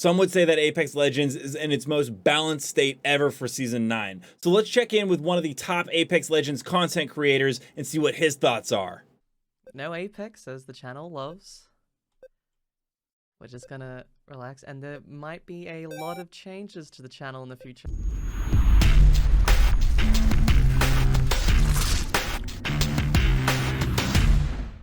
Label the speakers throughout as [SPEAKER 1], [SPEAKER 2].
[SPEAKER 1] Some would say that Apex Legends is in its most balanced state ever for Season 9. So let's check in with one of the top Apex Legends content creators and see what his thoughts are.
[SPEAKER 2] No Apex, as the channel loves. We're just gonna relax, and there might be a lot of changes to the channel in the future.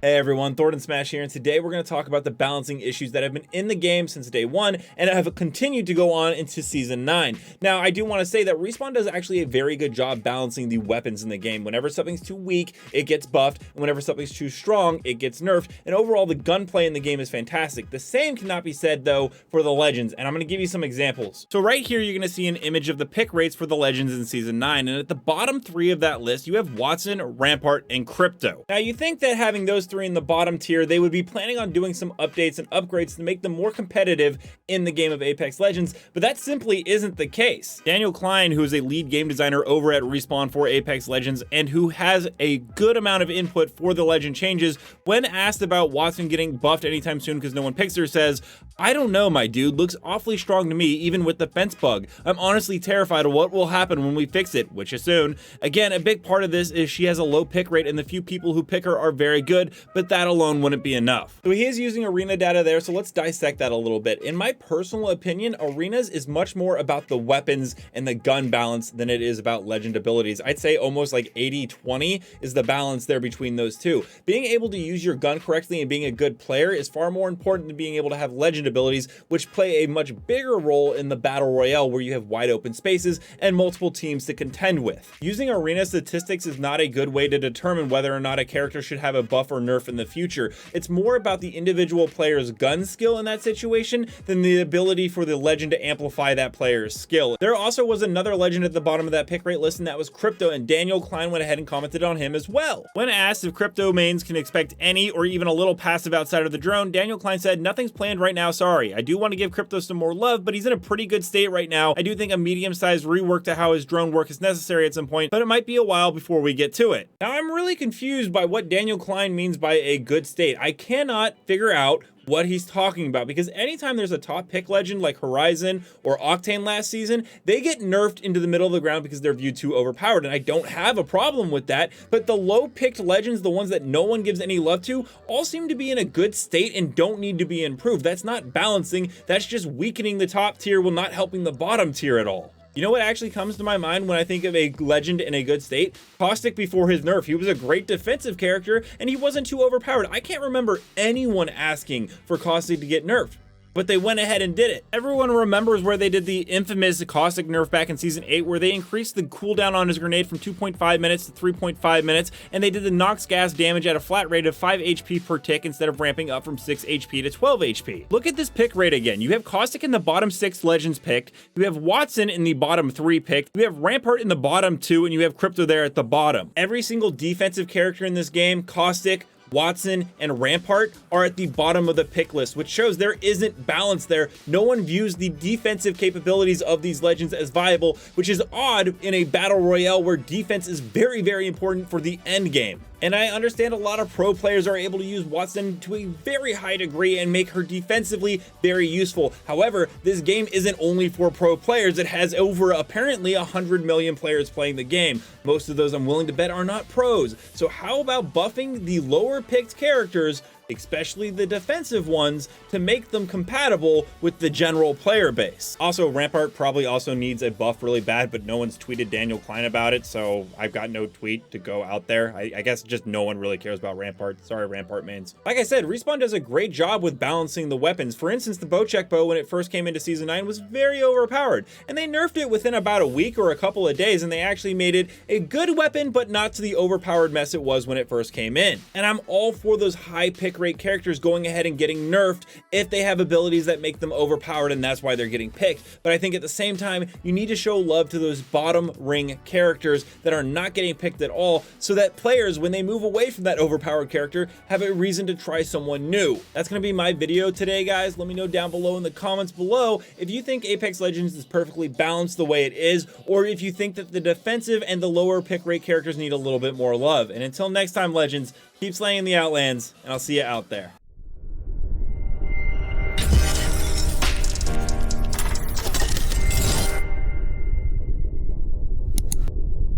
[SPEAKER 1] Hey everyone, Thordan Smash here, and today we're going to talk about the balancing issues that have been in the game since day 1 and have continued to go on into Season 9. Now, I do want to say that Respawn does actually a very good job balancing the weapons in the game. Whenever something's too weak, it gets buffed, and whenever something's too strong, it gets nerfed, and overall the gunplay in the game is fantastic. The same cannot be said, though, for the Legends, and I'm going to give you some examples. So right here, you're going to see an image of the pick rates for the Legends in Season 9, and at the bottom 3 of that list, you have Wattson, Rampart, and Crypto. Now, you think that having those 3 in the bottom tier, they would be planning on doing some updates and upgrades to make them more competitive in the game of Apex Legends, but that simply isn't the case. Daniel Klein, who is a lead game designer over at Respawn for Apex Legends and who has a good amount of input for the Legend changes, when asked about Wattson getting buffed anytime soon because no one picks her, says, "I don't know, my dude, looks awfully strong to me even with the fence bug. I'm honestly terrified of what will happen when we fix it, which is soon." Again, a big part of this is she has a low pick rate and the few people who pick her are very good, but that alone wouldn't be enough. So he is using arena data there, so let's dissect that a little bit. In my personal opinion, arenas is much more about the weapons and the gun balance than it is about Legend abilities. I'd say almost like 80-20 is the balance there between those two. Being able to use your gun correctly and being a good player is far more important than being able to have Legend abilities, which play a much bigger role in the Battle Royale where you have wide open spaces and multiple teams to contend with. Using arena statistics is not a good way to determine whether or not a character should have a buff or nerf in the future. It's more about the individual player's gun skill in that situation than the ability for the Legend to amplify that player's skill. There also was another Legend at the bottom of that pick rate list, and that was Crypto, and Daniel Klein went ahead and commented on him as well. When asked if Crypto mains can expect any or even a little passive outside of the drone, Daniel Klein said, "Nothing's planned right now, sorry. I do want to give Crypto some more love, but he's in a pretty good state right now. I do think a medium-sized rework to how his drone work is necessary at some point, but it might be a while before we get to it." Now, I'm really confused by what Daniel Klein means by a good state. I cannot figure out what he's talking about, because anytime there's a top pick Legend like Horizon or Octane last season, they get nerfed into the middle of the ground because they're viewed too overpowered, and I don't have a problem with that, but the low picked Legends, the ones that no one gives any love to, all seem to be in a good state and don't need to be improved. That's not balancing, that's just weakening the top tier while not helping the bottom tier at all. You know what actually comes to my mind when I think of a Legend in a good state? Caustic before his nerf. He was a great defensive character and he wasn't too overpowered. I can't remember anyone asking for Caustic to get nerfed, but they went ahead and did it. Everyone remembers where they did the infamous Caustic nerf back in Season 8, where they increased the cooldown on his grenade from 2.5 minutes to 3.5 minutes, and they did the Nox gas damage at a flat rate of 5 HP per tick instead of ramping up from 6 HP to 12 HP. Look at this pick rate again. You have Caustic in the bottom 6 Legends picked, you have Wattson in the bottom 3 picked, you have Rampart in the bottom 2, and you have Crypto there at the bottom. Every single defensive character in this game, Caustic, Wattson, and Rampart, are at the bottom of the pick list, which shows there isn't balance there. No one views the defensive capabilities of these Legends as viable, which is odd in a battle royale where defense is very, very important for the end game. And I understand a lot of pro players are able to use Wattson to a very high degree and make her defensively very useful. However, this game isn't only for pro players. It has over apparently 100 million players playing the game. Most of those, I'm willing to bet, are not pros. So how about buffing the lower picked characters, especially the defensive ones, to make them compatible with the general player base? Also, Rampart probably also needs a buff really bad, but no one's tweeted Daniel Klein about it, so I've got no tweet to go out there. I guess just no one really cares about Rampart. Sorry, Rampart mains. Like I said, Respawn does a great job with balancing the weapons. For instance, the Bowcheck bow, when it first came into Season 9, was very overpowered, and they nerfed it within about a week or a couple of days, and they actually made it a good weapon, but not to the overpowered mess it was when it first came in. And I'm all for those high pick rate characters going ahead and getting nerfed if they have abilities that make them overpowered, and that's why they're getting picked. But I think at the same time, you need to show love to those bottom ring characters that are not getting picked at all, so that players, when they move away from that overpowered character, have a reason to try someone new. That's going to be my video today, guys. Let me know down below in the comments below if you think Apex Legends is perfectly balanced the way it is, or if you think that the defensive and the lower pick rate characters need a little bit more love. And until next time, Legends, keep slaying the Outlands, and I'll see you out there.